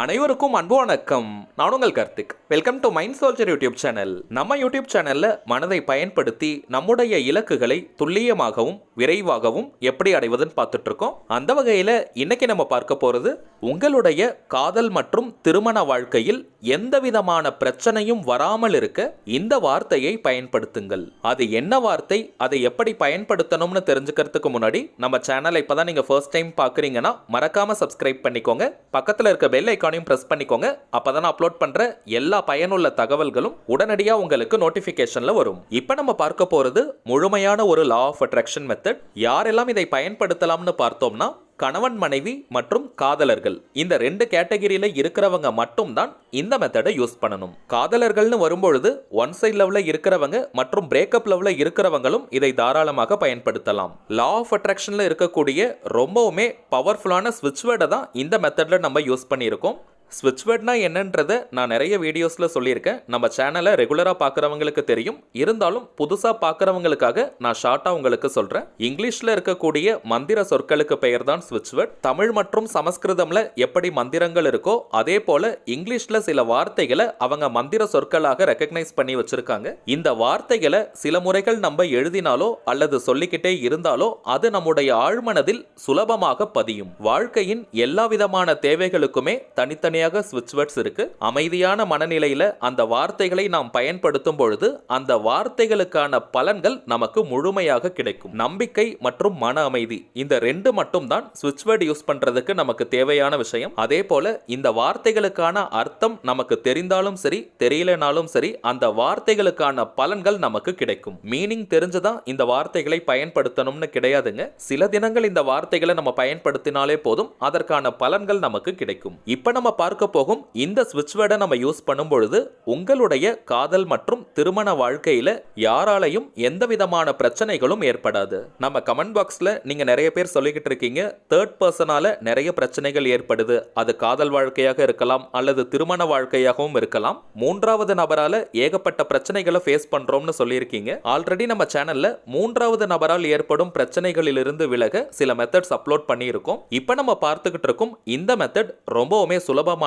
அனைவருக்கும் அன்பு வணக்கம். நான் உங்கள் Karthik. Welcome to mind soldier YouTube channel. நம்ம யூடியூப் சேனல்ல மனதை பயன்படுத்தி நம்முடைய இலக்குகளை துல்லியமாகவும் விரைவாகவும் எப்படி அடைவதுன்னு பார்த்துட்டு இருக்கோம். அந்த வகையில் இன்னைக்கு நம்ம பார்க்க போறது உங்களுடைய காதல் மற்றும் திருமண வாழ்க்கையில் எந்த விதமான பிரச்சனையும் வராமல் இருக்க இந்த வார்த்தையை பயன்படுத்துங்கள். அது என்ன வார்த்தை, அதை எப்படி பயன்படுத்தணும்னு தெரிஞ்சுக்கிறதுக்கு முன்னாடி நம்ம சேனலை இப்பதான் நீங்க ஃபர்ஸ்ட் டைம் பார்க்குறீங்கன்னா மறக்காம சப்ஸ்கிரைப் பண்ணிக்கோங்க. பக்கத்தில் இருக்க பெல் ஐகானையும் பிரஸ் பண்ணிக்கோங்க. அப்பதான் அப்லோட் பண்ற எல்லா பயனுள்ள தகவல்களும் உடனடியா உங்களுக்கு நோட்டிபிகேஷன்ல வரும். இப்போ நம்ம பார்க்க போறது முழுமையான ஒரு லா ஆஃப் அட்ராக்ஷன் மெத்தட். யாரெல்லாம் இதை பயன்படுத்தலாம்னு பார்த்தோம்னா கணவன் மனைவி மற்றும் காதலர்கள் இந்த ரெண்டு கேட்டகரியில இருக்கிறவங்க மட்டும் தான் இந்த மெத்தடை யூஸ் பண்ணணும். காதலர்கள்னு வரும்பொழுது ஒன் சைட் லெவல்ல இருக்கிறவங்க மற்றும் பிரேக்கப் லெவல்ல இருக்கிறவங்களும் இதை தாராளமாக பயன்படுத்தலாம். லா ஆஃப் அட்ராக்ஷன்ல இருக்கக்கூடிய ரொம்பவுமே பவர்ஃபுல்லான ஸ்விட்ச் வேர்டை தான் இந்த மெத்தட்ல நம்ம யூஸ் பண்ணியிருக்கோம். ஸ்விட்ச் வேர்ட்னா என்னன்றதை நான் நிறைய வீடியோஸில் சொல்லியிருக்கேன். நம்ம சேனலை ரெகுலராக பார்க்குறவங்களுக்கு தெரியும். இருந்தாலும் புதுசாக பார்க்குறவங்களுக்காக நான் ஷார்ட்டாக உங்களுக்கு சொல்கிறேன். இங்கிலீஷில் இருக்கக்கூடிய மந்திர சொற்களுக்கு பெயர் தான் ஸ்விட்ச் வேர்ட். தமிழ் மற்றும் சமஸ்கிருதமில் எப்படி மந்திரங்கள் இருக்கோ அதே போல் இங்கிலீஷில் சில வார்த்தைகளை அவங்க மந்திர சொற்களாக ரெக்கக்னைஸ் பண்ணி வச்சுருக்காங்க. இந்த வார்த்தைகளை சில முறைகள் நம்ம எழுதினாலோ அல்லது சொல்லிக்கிட்டே இருந்தாலோ அது நம்முடைய ஆழ்மனதில் சுலபமாக பதியும். வாழ்க்கையின் எல்லா விதமான தேவைகளுக்குமே தனித்தனி ஸ்விட்ச் வேர்ட்ஸ் இருக்கு. அமைதியான மனநிலையில அந்த வார்த்தைகளை நாம் பயன்படுத்தும் பொழுது அந்த வார்த்தைகளுக்கான பலன்கள் நமக்கு முழுமையாக கிடைக்கும். நம்பிக்கை மற்றும் மன அமைதி இந்த ரெண்டு மட்டும் தான் ஸ்விட்ச் வேர்ட் யூஸ் பண்றதுக்கு நமக்கு தேவையான விஷயம். அதே போல இந்த வார்த்தைகளுக்கான அர்த்தம் நமக்கு தெரிந்தாலும் சரி தெரியலனாலும் சரி அந்த வார்த்தைகளுக்கான பலன்கள் நமக்கு கிடைக்கும். மீனிங் தெரிஞ்சுதான் இந்த வார்த்தைகளை பயன்படுத்தணும்னு கிடையாதுங்க. சில தினங்கள் இந்த வார்த்தைகளை நம்ம பயன்படுத்தினாலே போதும் அதற்கான பலன்கள் நமக்கு கிடைக்கும். இப்ப நம்ம பார்க்க போகும் இந்த ஸ்விட்ச் வேர்டை நம்ம யூஸ் பண்ணும் பொழுது உங்களுடைய காதல் மற்றும் திருமண வாழ்க்கையில யாராலையும் எந்த விதமான பிரச்சனைகளும் ஏற்படாது. நம்ம கமெண்ட் பாக்ஸ்ல நீங்க நிறைய பேர் சொல்லிக்கிட்டு இருக்கீங்க தேர்ட் பர்சனால நிறைய பிரச்சனைகள் ஏற்படுது. அது காதல் வாழ்க்கையாக இருக்கலாம் அல்லது திருமண வாழ்க்கையாகவும் இருக்கலாம். மூன்றாவது நபரால ஏகப்பட்ட பிரச்சனைகளை ஃபேஸ் பண்றோம்னு சொல்லியிருக்கீங்க. ஆல்ரெடி நம்ம சேனல்ல மூன்றாவது நபரால் ஏற்படும் பிரச்சனைகளிலிருந்து விலக சில மெத்தட்ஸ் அப்லோட் பண்ணியிருக்கோம். இப்போ நம்ம பார்த்துக்கிட்டு இருக்கோம் இந்த மெத்தட் ரொம்பவுமே சுலபமானது.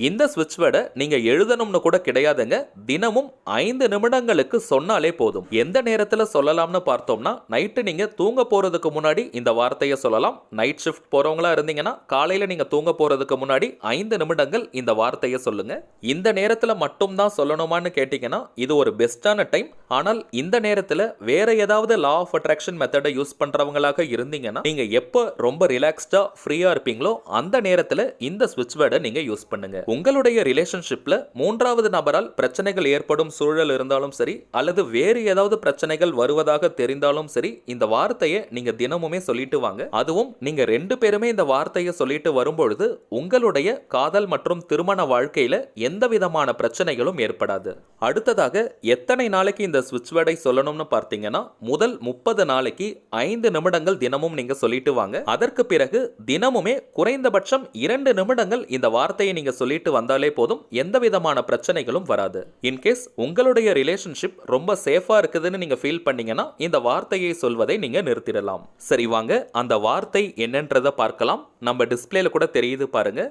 இந்த ஸ்விட்ச் வேர்டை நீங்க எழுதணும்னு கூட கிடையாதுங்க. தினமும் 5 நிமிடங்களுக்கு சொன்னாலே போதும். எந்த நேரத்தில் சொல்லலாம்னு பார்த்தோம்னா நைட்டு நீங்க தூங்க போறதுக்கு முன்னாடி இந்த வார்த்தையை சொல்லலாம். நைட் ஷிஃப்ட் போறவங்களா இருந்தீங்கன்னா காலையில நீங்க தூங்க போறதுக்கு முன்னாடி 5 நிமிடங்கள் இந்த வார்த்தையை சொல்லுங்க. இந்த நேரத்தில் மட்டும் தான் சொல்லணுமான்னு கேட்டீங்கன்னா இது ஒரு பெஸ்டான டைம். ஆனால் இந்த நேரத்தில் வேற ஏதாவது லா ஆஃப் அட்ராக்ஷன் மெத்தடை யூஸ் பண்றவங்களாக இருந்தீங்கன்னா நீங்க எப்போ ரொம்ப ரிலாக்ஸ்டா ஃப்ரீயா இருப்பீங்களோ அந்த நேரத்தில் இந்த ஸ்விட்ச் வேர்டை நீங்க யூஸ் பண்ணுங்க. உங்களுடைய ரிலேஷன்ஷிப்ல மூன்றாவது நபரால் பிரச்சனைகள் ஏற்படும் சூழல் இருந்தாலும் சரி அல்லது வேறு ஏதாவது பிரச்சனைகள் வருவதாக தெரிந்தாலும் சரி இந்த வார்த்தையை நீங்க தினமுமே சொல்லிட்டு வாங்க. அதுவும் நீங்க 2 பேருமே இந்த வார்த்தையை சொல்லிட்டு வரும்பொழுது உங்களுடைய காதல் மற்றும் திருமண வாழ்க்கையில எந்த விதமான பிரச்சனைகளும் ஏற்படாது. அடுத்ததாக எத்தனை நாளைக்கு இந்த ஸ்விட்ச் வேர்டை சொல்லணும்னு பார்த்தீங்கன்னா முதல் 30 நாளைக்கு 5 நிமிடங்கள் தினமும் நீங்க சொல்லிட்டு வாங்க. அதற்கு பிறகு தினமுமே குறைந்தபட்சம் 2 நிமிடங்கள் இந்த வார்த்தையை நீங்க சொல்லிட்டு வந்தாலே போதும். எந்த விதமான பிரச்சனைகளும் வராது. இன்கேஸ் உங்களுடைய ரிலேஷன்ஷிப் ரொம்ப சேஃபா இருக்குதுன்னு நீங்க ஃபீல் பண்ணீங்கன்னா இந்த வார்த்தையை சொல்வதை நீங்க நிறுத்திடலாம். சரி வாங்க அந்த வார்த்தை என்னன்றதை பார்க்கலாம். நம்ம டிஸ்பிளேல கூட தெரியுது பாருங்க.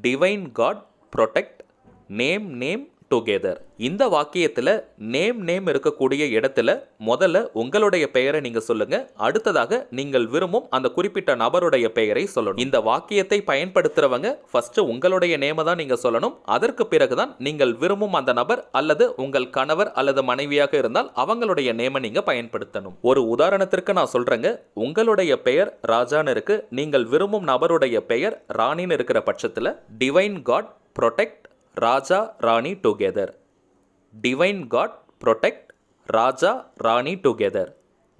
Divine god protect name name together. இந்த வாக்கியத்தில் நேம் இருக்கக்கூடிய இடத்துல முதல்ல உங்களுடைய பெயரை நீங்க சொல்லுங்க. அடுத்ததாக நீங்கள் விரும்பும் அந்த குறிப்பிட்ட நபருடைய பெயரை சொல்லணும். இந்த வாக்கியத்தை பயன்படுத்துறவங்க ஃபர்ஸ்ட் உங்களுடைய நேமை தான் நீங்க சொல்லணும். அதற்கு பிறகுதான் நீங்கள் விரும்பும் அந்த நபர் அல்லது உங்கள் கணவர் அல்லது மனைவியாக இருந்தால் அவங்களுடைய நேமை நீங்க பயன்படுத்தணும். ஒரு உதாரணத்திற்கு நான் சொல்றேங்க. உங்களுடைய பெயர் ராஜான்னு இருக்கு. நீங்கள் விரும்பும் நபருடைய பெயர் ராணின்னு இருக்கிற பட்சத்தில் divine god protect Raja Rani together. Divine god protect Raja Rani together.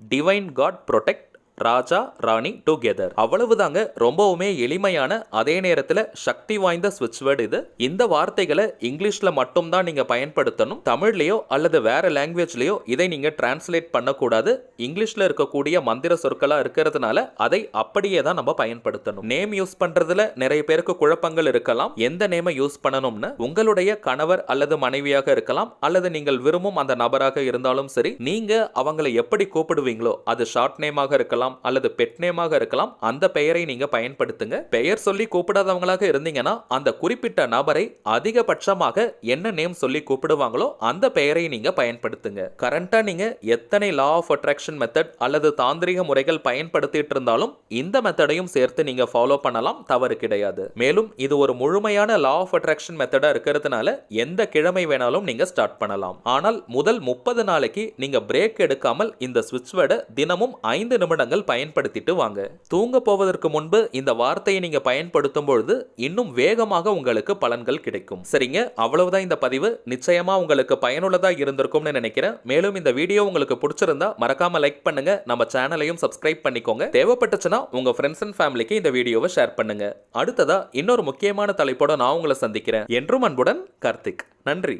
Divine god protect Raja Rani together. அவ்வளவுதாங்க. ரொம்பவுமே எளிமையான அதே நேரத்தில் சக்தி வாய்ந்த ஸ்விட்ச் வேர்டு இது. இந்த வார்த்தைகளை இங்கிலீஷ்ல மட்டும் தான் நீங்க பயன்படுத்தணும். தமிழ்லயோ அல்லது வேற லாங்குவேஜ்லயோ இதை நீங்க டிரான்ஸ்லேட் பண்ணக்கூடாது. இங்கிலீஷ்ல இருக்கக்கூடிய மந்திர சொற்களா இருக்கிறதுனால அதை அப்படியே தான் நம்ம பயன்படுத்தணும். நேம் யூஸ் பண்றதுல நிறைய பேருக்கு குழப்பங்கள் இருக்கலாம். எந்த நேமை யூஸ் பண்ணணும்னு உங்களுடைய கணவர் அல்லது மனைவியாக இருக்கலாம் அல்லது நீங்கள் விரும்பும் அந்த நபராக இருந்தாலும் சரி நீங்க அவங்களை எப்படி கூப்பிடுவீங்களோ அது ஷார்ட் நேமாக இருக்கலாம் இருக்கலாம் அல்லது பெட் நேமாக இருக்கலாம், அந்த பெயரை நீங்க பயன்படுத்துங்க. பெயர் சொல்லி கூப்பிடாதவங்களாக இருந்தீங்கன்னா அந்த குறிப்பிட்ட நபரை அதிகபட்சமாக என்ன நேம் சொல்லி கூப்பிடுவாங்களோ அந்த பெயரை நீங்க பயன்படுத்துங்க. கரண்டா நீங்க எத்தனை லா ஆஃப் அட்ராக்ஷன் மெத்தட் அல்லது தாந்திரிக முறைகள் பயன்படுத்திட்டு இருந்தாலும் இந்த மெத்தடையும் சேர்த்து நீங்க ஃபாலோ பண்ணலாம், தவறு கிடையாது. மேலும் இது ஒரு முழுமையான லா ஆஃப் அட்ராக்ஷன் மெத்தடா இருக்கிறதுனால எந்த கிழமை வேணாலும் நீங்க ஸ்டார்ட் பண்ணலாம். ஆனால் முதல் 30 நாளைக்கு நீங்க பிரேக் எடுக்காமல் இந்த ஸ்விட்ச் வேர்டை தினமும் 5 நிமிடங்கள் பயன்படுத்திட்டு வாங்க. தூங்க போவதற்கு முன்பு இந்த வார்த்தையை நீங்க பயன்படுத்தும் பொழுது இன்னும் வேகமாக உங்களுக்கு பலன்கள் கிடைக்கும். சரிங்க, அவ்வளவுதான் இந்த பதிவு. நிச்சயமா உங்களுக்கு பயனுள்ளதா இருந்திருக்கும்னு நினைக்கிறேன். மேலும் இந்த வீடியோ உங்களுக்கு பிடிச்சிருந்தா மறக்காம லைக் பண்ணுங்க, நம்ம சேனலையும் சப்ஸ்கிரைப் பண்ணிக்கோங்க. தேவைப்பட்டுச்சுன்னா உங்க ஃப்ரெண்ட்ஸ் அண்ட் ஃபேமிலிக்கு இந்த வீடியோவை ஷேர் பண்ணுங்க. அடுத்ததா இன்னொரு முக்கியமான தலைப்போட நான் உங்களை சந்திக்கிறேன். என்றும் அன்புடன் கார்த்திக். நன்றி.